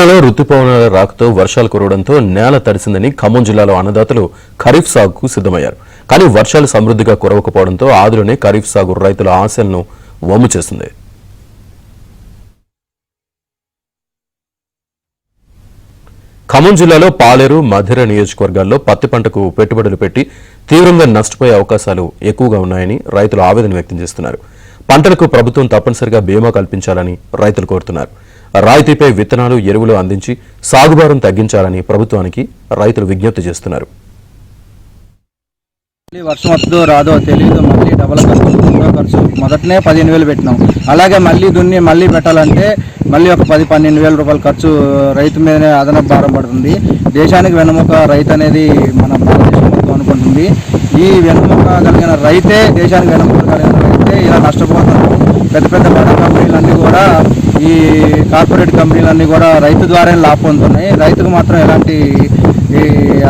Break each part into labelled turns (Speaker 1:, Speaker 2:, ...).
Speaker 1: జిల్లాలో రుతుపవనాల రాకతో వర్షాలు కురవడంతో నేల తడిసిందని ఖమ్మం జిల్లాలో అన్నదాతలు ఖరీఫ్ సాగుకు సిద్దమయ్యారు. కానీ వర్షాలు సమృద్ధిగా కురవకపోవడంతో ఆదిలోనే ఖరీఫ్ సాగు రైతుల ఆశలను వమ్ము చేసింది. ఖమ్మం జిల్లాలో పాలేరు, మధిర నియోజకవర్గాల్లో పత్తి పంటకు పెట్టుబడులు పెట్టి తీవ్రంగా నష్టపోయే అవకాశాలు ఎక్కువగా ఉన్నాయని రైతులు ఆవేదన వ్యక్తం చేస్తున్నారు. పంటలకు ప్రభుత్వం తప్పనిసరిగా బీమా కల్పించాలని రైతులు కోరుతున్నారు. రాయితీపై విత్తనాలు, ఎరువులు అందించి సాగుభారం తగ్గించాలని ప్రభుత్వానికి రైతులు విజ్ఞప్తి చేస్తున్నారు.
Speaker 2: వర్షం వస్తుందో రాదో తెలియదు, మళ్ళీ డబల్ ఖర్చు మొదటనే 15,000 పెట్టినాం. అలాగే మళ్ళీ దున్ని మళ్ళీ పెట్టాలంటే మళ్ళీ ఒక 10-12,000 రూపాయల ఖర్చు రైతు మీదనే అదనపు భారం పడుతుంది. దేశానికి వెన్నెముక రైతు అనేది మన భారతదేశం మొత్తం అనుకుంటుంది. ఈ వెన్నెముక కలిగిన రైతే, దేశానికి వెన్నెముక కలిగిన రైతే ఇలా నష్టపోతున్నారు. పెద్ద పెద్ద బడా కంపెనీలన్నీ కూడా, ఈ కార్పొరేట్ కంపెనీలన్నీ కూడా రైతు ద్వారానే లాభ పొందుతున్నాయి. రైతుకు మాత్రం ఎలాంటి ఈ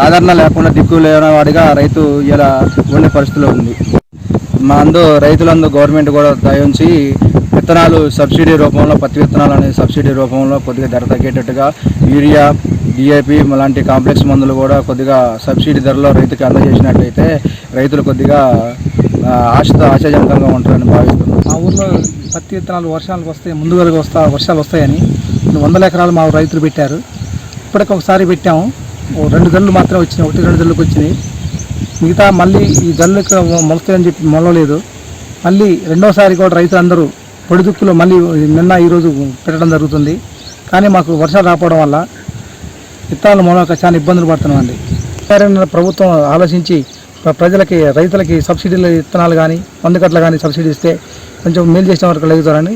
Speaker 2: ఆదరణ లేకుండా దిక్కు లేని వాడిగా రైతు ఇలా ఉండే పరిస్థితిలో ఉంది. రైతులందు గవర్నమెంట్ కూడా దయించి విత్తనాలు సబ్సిడీ రూపంలో, పత్తి విత్తనాలు అనేది సబ్సిడీ రూపంలో కొద్దిగా ధర తగ్గేటట్టుగా యూరియా, డిఏపి లాంటి కాంప్లెక్స్ మందులు కూడా కొద్దిగా సబ్సిడీ ధరలో రైతుకి అందజేసినట్లయితే రైతులు కొద్దిగా ఆశాజనకంగా ఉంటారని భావిస్తున్నాం.
Speaker 3: మా ఊర్లో పత్తి విత్తనాలు వర్షాలకు వస్తాయి, ముందుగా వర్షాలు వస్తాయని 100 ఎకరాలు మా రైతులు పెట్టారు. ఇప్పటికి ఒకసారి పెట్టాము, 2 జల్లు మాత్రమే వచ్చినాయి, 1-2 జల్లుకి వచ్చినాయి. మిగతా మళ్ళీ ఈ జల్లుకి మొలుస్తాయని చెప్పి మొలలేదు. మళ్ళీ రెండోసారి కూడా రైతులందరూ పొడిదుక్కులు మళ్ళీ నిన్న ఈరోజు పెట్టడం జరుగుతుంది. కానీ మాకు వర్షాలు రాకపోవడం వల్ల విత్తనాల మూలక చాలా ఇబ్బందులు పడుతున్నామండి. ప్రభుత్వం ఆలోచించి రైతులకి సబ్సిడీల విత్తనాలు కానీ, మందుకట్ల కానీ సబ్సిడీ ఇస్తే కొంచెం మేలు చేసిన వరకు లేగుతారని